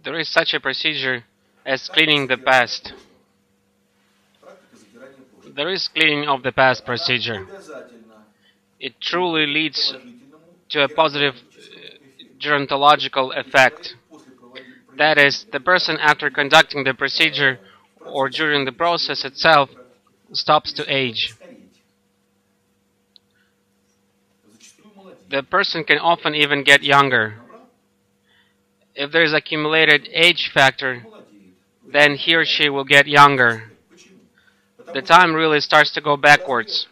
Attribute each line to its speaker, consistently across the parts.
Speaker 1: There is such a procedure as cleaning the past. There is cleaning of the past procedure. It truly leads to a positive gerontological effect. That is, the person after conducting the procedure or during the process itself stops to age. The person can often even get younger. If there is accumulated age factor, then he or she will get younger. The time really starts to go backwards.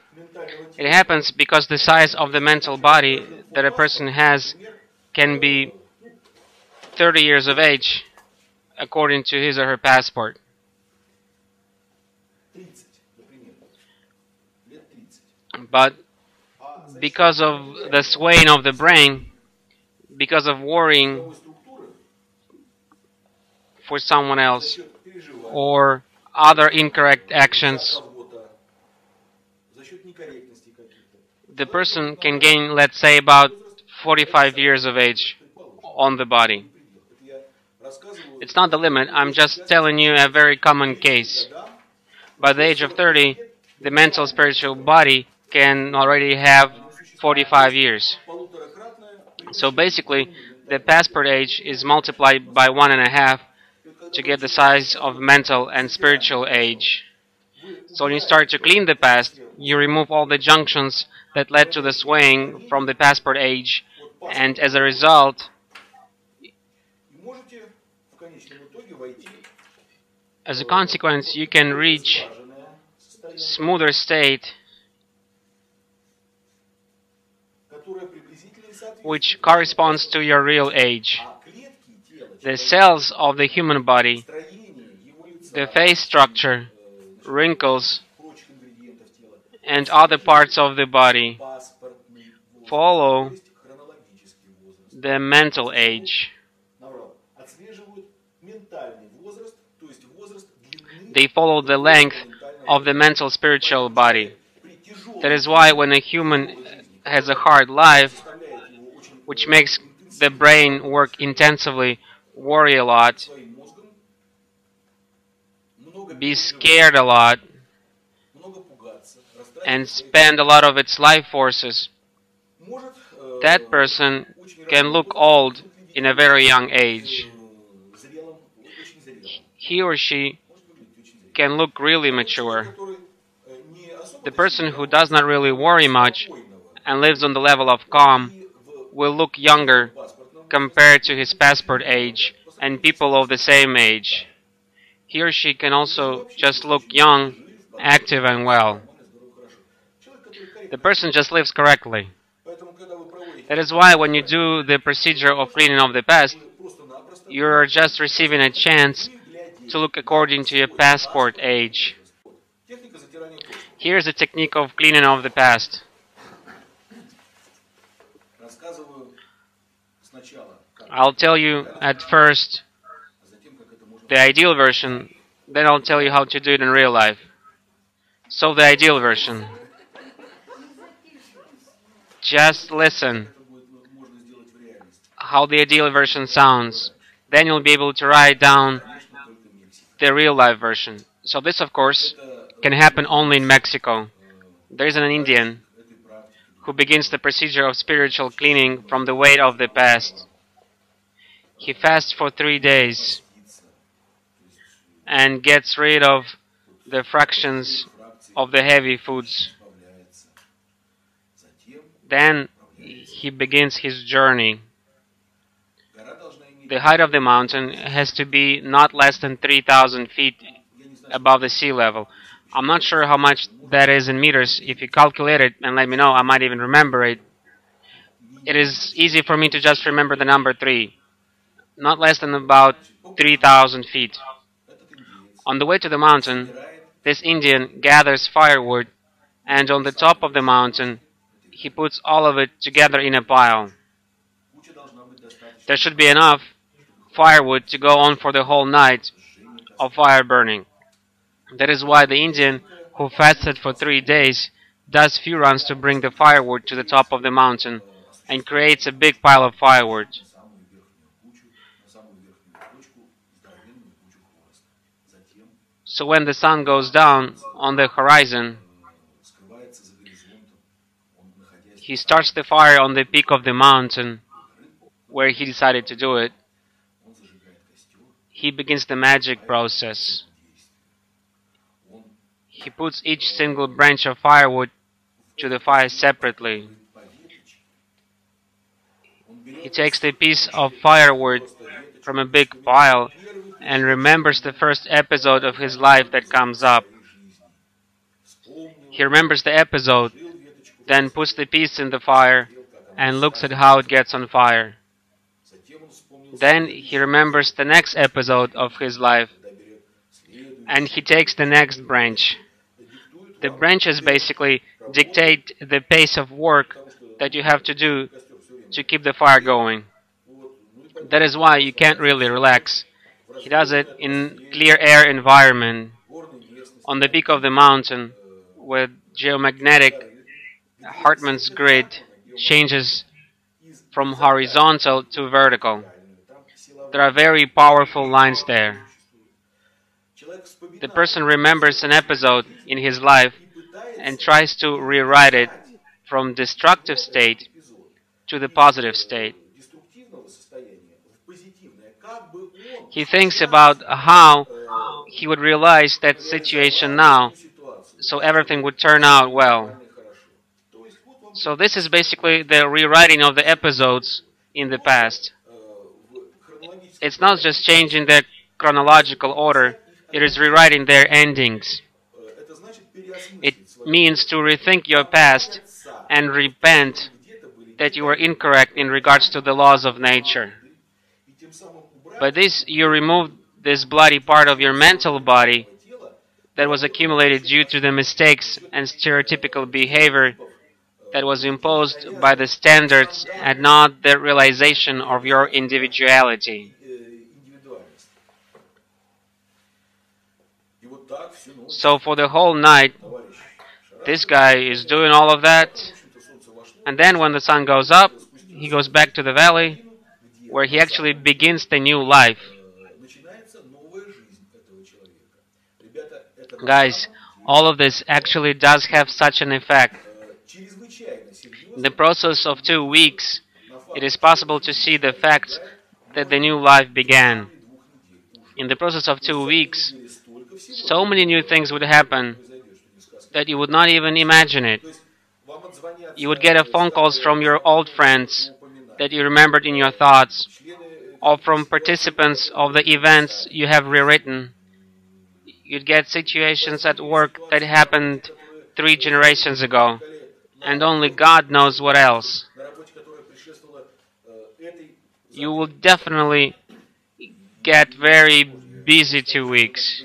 Speaker 1: It happens because the size of the mental body that a person has can be 30 years of age, according to his or her passport. But because of the swaying of the brain, because of worrying for someone else, or other incorrect actions, the person can gain, let's say, about 45 years of age on the body. It's not the limit, I'm just telling you a very common case. By the age of 30, the mental spiritual body can already have 45 years. So basically, the passport age is multiplied by 1.5 to get the size of mental and spiritual age. So when you start to clean the past, you remove all the junctions that led to the swaying from the passport age, and as a result, as a consequence, you can reach smoother state which corresponds to your real age. The cells of the human body, the face structure, wrinkles, and other parts of the body follow the mental age. They follow the length of the mental spiritual body. That is why when a human has a hard life, which makes the brain work intensively, worry a lot, be scared a lot, and spend a lot of its life forces, that person can look old in a very young age. He or she can look really mature. The person who does not really worry much and lives on the level of calm will look younger compared to his passport age and people of the same age. He or she can also just look young, active and well. The person just lives correctly. That is why when you do the procedure of cleaning of the past, you are just receiving a chance to look according to your passport age. Here's the technique of cleaning of the past. I'll tell you at first the ideal version, then I'll tell you how to do it in real life. So the ideal version. Just listen how the ideal version sounds. Then you'll be able to write down the real life version. So this, of course, can happen only in Mexico. There is an Indian who begins the procedure of spiritual cleaning from the weight of the past. He fasts for 3 days and gets rid of the fractions of the heavy foods. Then he begins his journey. The height of the mountain has to be not less than 3,000 feet above the sea level. I'm not sure how much that is in meters. If you calculate it and let me know, I might even remember it. It is easy for me to just remember the number 3. Not less than about 3,000 feet. On the way to the mountain, this Indian gathers firewood, and on the top of the mountain, he puts all of it together in a pile. There should be enough firewood to go on for the whole night of fire burning. That is why the Indian who fasted for 3 days does few runs to bring the firewood to the top of the mountain and creates a big pile of firewood. So when the sun goes down on the horizon, he starts the fire on the peak of the mountain where he decided to do it. He begins the magic process. He puts each single branch of firewood to the fire separately. He takes the piece of firewood from a big pile and remembers the first episode of his life that comes up. He remembers the episode, then puts the piece in the fire and looks at how it gets on fire. Then he remembers the next episode of his life and he takes the next branch. The branches basically dictate the pace of work that you have to do to keep the fire going. That is why you can't really relax. He does it in clear air environment, on the peak of the mountain, with geomagnetic Hartmann's grid changes from horizontal to vertical. There are very powerful lines there. The person remembers an episode in his life and tries to rewrite it from destructive state to the positive state. He thinks about how he would realize that situation now, so everything would turn out well. So this is basically the rewriting of the episodes in the past. It's not just changing the chronological order, it is rewriting their endings. It means to rethink your past and repent that you were incorrect in regards to the laws of nature. By this, you remove this bloody part of your mental body that was accumulated due to the mistakes and stereotypical behavior that was imposed by the standards and not the realization of your individuality. So for the whole night, this guy is doing all of that, and then when the sun goes up, he goes back to the valley, where he actually begins the new life. Guys, all of this actually does have such an effect. In the process of 2 weeks, it is possible to see the fact that the new life began. In the process of 2 weeks, so many new things would happen that you would not even imagine it. You would get phone calls from your old friends that you remembered in your thoughts, or from participants of the events you have rewritten. You'd get situations at work that happened 3 generations ago, and only God knows what else. You will definitely get very busy 2 weeks.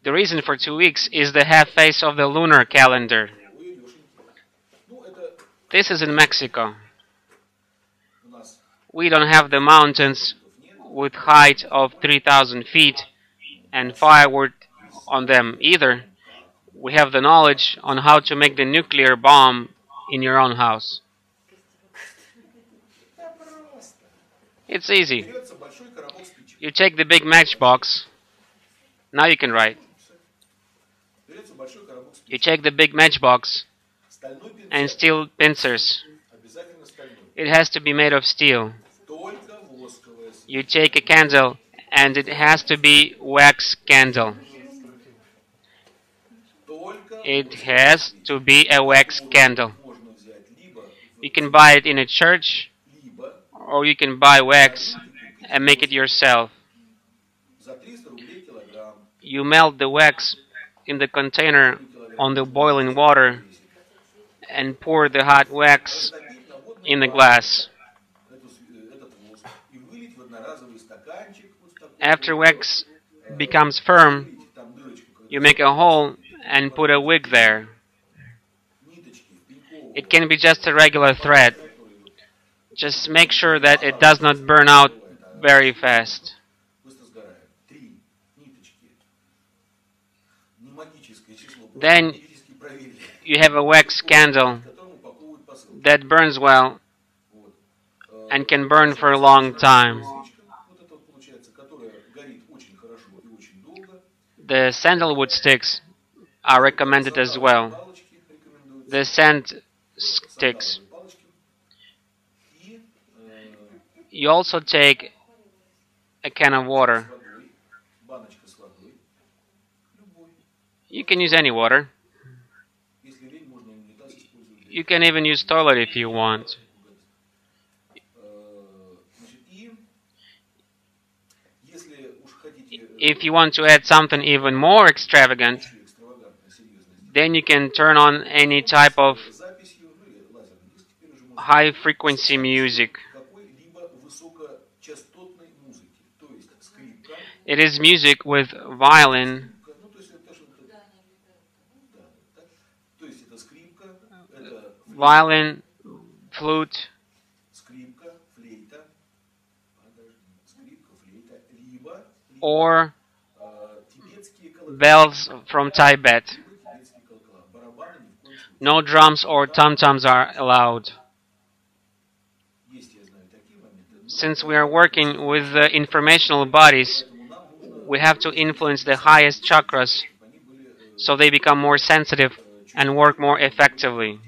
Speaker 1: The reason for 2 weeks is the half phase of the lunar calendar. This is in Mexico. We don't have the mountains with height of 3,000 feet and firewood on them either. We have the knowledge on how to make the nuclear bomb in your own house. It's easy. You take the big matchbox. Now you can write. You take the big matchbox and steel pincers. It has to be made of steel. You take a candle and it has to be wax candle. It has to be a wax candle. You can buy it in a church, or you can buy wax and make it yourself. You melt the wax in the container on the boiling water and pour the hot wax in the glass. After wax becomes firm, you make a hole and put a wick there. It can be just a regular thread. Just make sure that it does not burn out very fast. Then you have a wax candle that burns well and can burn for a long time. The sandalwood sticks are recommended as well. The sand sticks. You also take a can of water. You can use any water. You can even use toilet if you want. If you want to add something even more extravagant, then you can turn on any type of high frequency music. It is music with violin, flute, or bells from Tibet. No drums or tom-toms are allowed. Since we are working with the informational bodies, we have to influence the highest chakras so they become more sensitive and work more effectively.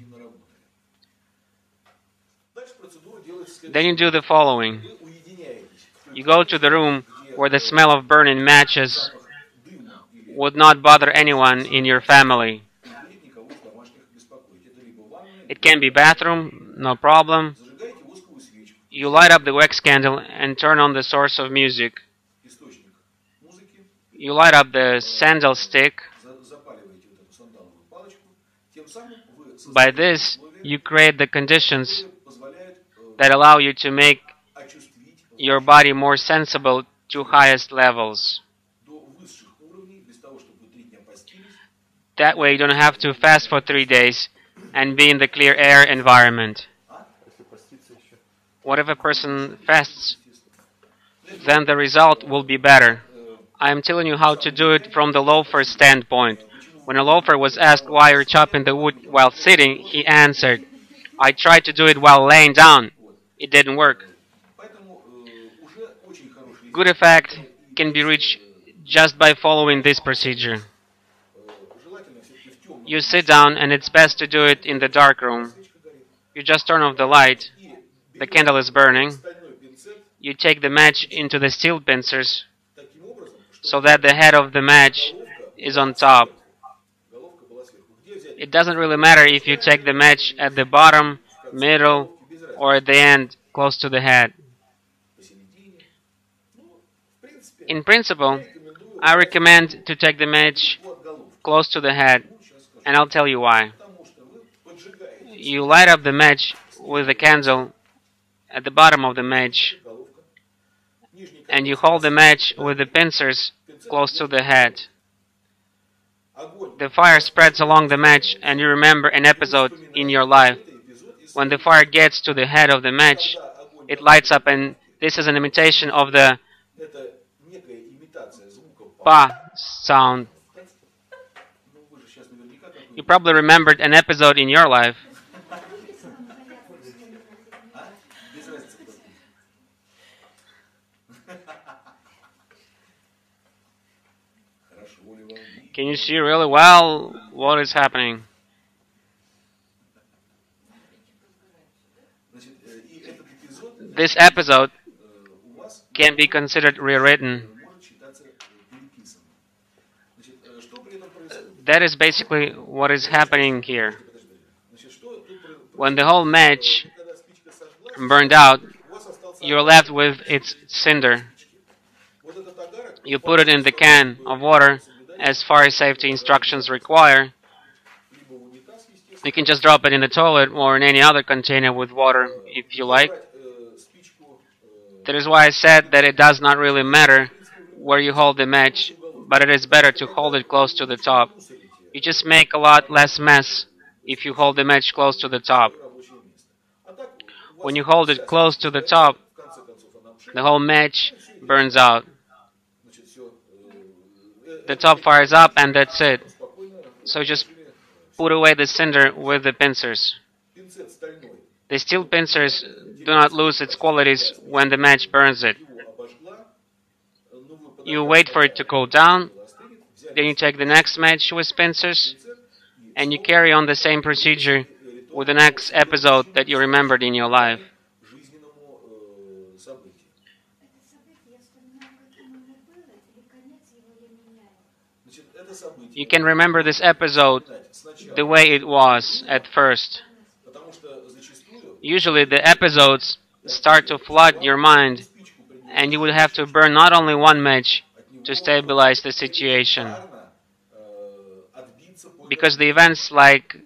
Speaker 1: Then you do the following. You go to the room where the smell of burning matches would not bother anyone in your family. It can be bathroom, no problem. You light up the wax candle and turn on the source of music. You light up the sandal stick. By this, you create the conditions that allow you to make your body more sensible to highest levels. That way you don't have to fast for 3 days and be in the clear air environment. What if a person fasts? Then the result will be better. I am telling you how to do it from the loafer standpoint. When a loafer was asked why you're chopping the wood while sitting, he answered, I tried to do it while laying down. It didn't work. Good effect can be reached just by following this procedure. You sit down, and it's best to do it in the dark room. You just turn off the light. The candle is burning. You take the match into the steel pincers so that the head of the match is on top. It doesn't really matter if you take the match at the bottom, middle, or at the end, close to the head. In principle, I recommend to take the match close to the head, and I'll tell you why. You light up the match with the candle at the bottom of the match, and you hold the match with the pincers close to the head. The fire spreads along the match, and you remember an episode in your life. When the fire gets to the head of the match, it lights up, and this is an imitation of the pa sound. You probably remembered an episode in your life. Can you see really well what is happening? This episode can be considered rewritten. That is basically what is happening here. When the whole match burned out, you're left with its cinder. You put it in the can of water as fire safety instructions require. You can just drop it in the toilet or in any other container with water if you like. That is why I said that it does not really matter where you hold the match, but it is better to hold it close to the top. You just make a lot less mess if you hold the match close to the top. When you hold it close to the top, the whole match burns out. The top fires up, and that's it. So just put away the cinder with the pincers. The steel pincers do not lose its qualities when the match burns it. You wait for it to cool down, then you take the next match with pincers, and you carry on the same procedure with the next episode that you remembered in your life. You can remember this episode the way it was at first. Usually the episodes start to flood your mind, and you will have to burn not only one match to stabilize the situation. Because the events like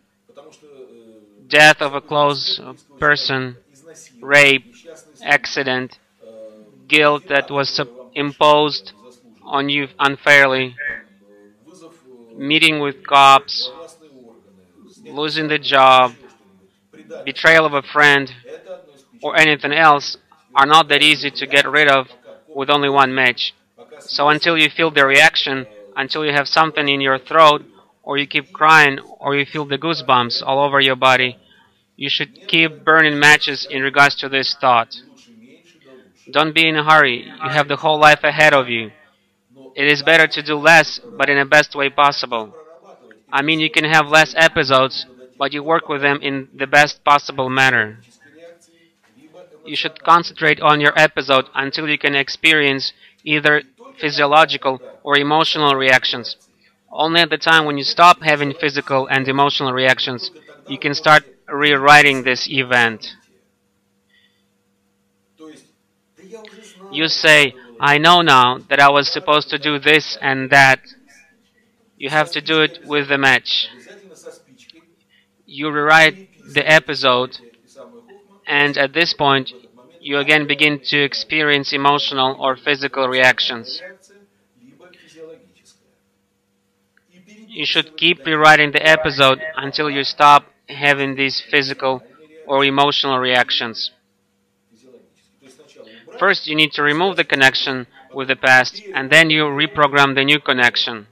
Speaker 1: death of a close person, rape, accident, guilt that was imposed on you unfairly, meeting with cops, losing the job, betrayal of a friend, or anything else are not that easy to get rid of with only one match. So until you feel the reaction, until you have something in your throat, or you keep crying, or you feel the goosebumps all over your body, you should keep burning matches in regards to this thought. Don't be in a hurry. You have the whole life ahead of you. It is better to do less, but in the best way possible. I mean, you can have less episodes, but you work with them in the best possible manner. You should concentrate on your episode until you can experience either physiological or emotional reactions. Only at the time when you stop having physical and emotional reactions, you can start rewriting this event. You say, I know now that I was supposed to do this and that. You have to do it with the match. You rewrite the episode, and at this point, you again begin to experience emotional or physical reactions. You should keep rewriting the episode until you stop having these physical or emotional reactions. First, you need to remove the connection with the past, and then you reprogram the new connection.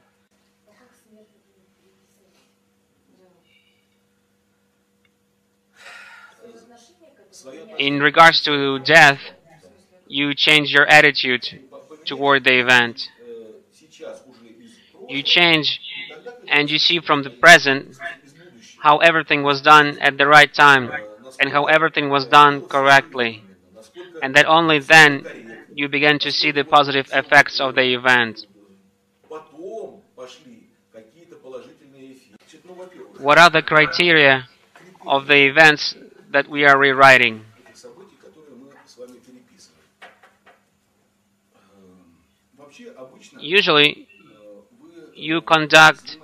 Speaker 1: In regards to death, you change your attitude toward the event. You change and you see from the present how everything was done at the right time and how everything was done correctly. And that only then you begin to see the positive effects of the event. What are the criteria of the events that we are rewriting? Usually, you conduct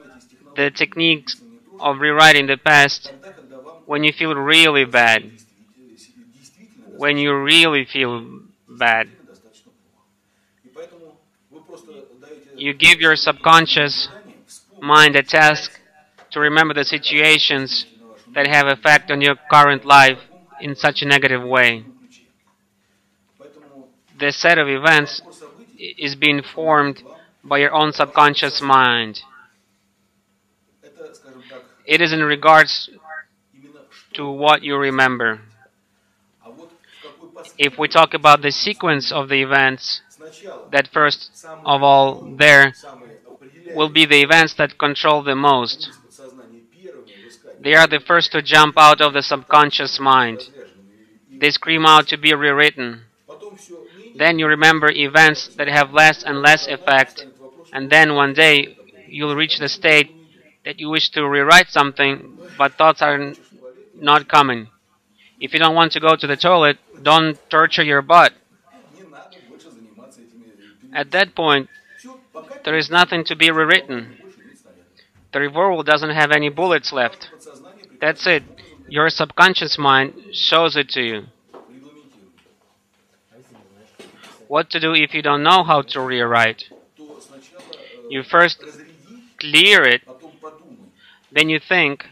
Speaker 1: the techniques of rewriting the past when you feel really bad. When you really feel bad. You give your subconscious mind a task to remember the situations that have effect on your current life in such a negative way. The set of events is being formed by your own subconscious mind. It is in regards to what you remember. If we talk about the sequence of the events, that first of all there will be the events that control the most. They are the first to jump out of the subconscious mind. They scream out to be rewritten. Then you remember events that have less and less effect, and then one day you'll reach the state that you wish to rewrite something, but thoughts are not coming. If you don't want to go to the toilet, don't torture your butt. At that point, there is nothing to be rewritten. The revolver doesn't have any bullets left. That's it. Your subconscious mind shows it to you. What to do if you don't know how to rewrite? You first clear it, then you think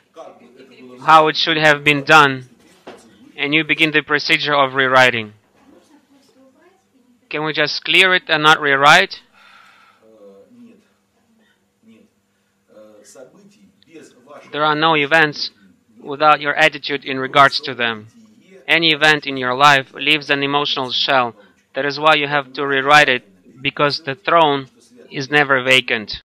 Speaker 1: how it should have been done, and you begin the procedure of rewriting. Can we just clear it and not rewrite? There are no events without your attitude in regards to them. Any event in your life leaves an emotional shell. That is why you have to rewrite it, because the throne is never vacant.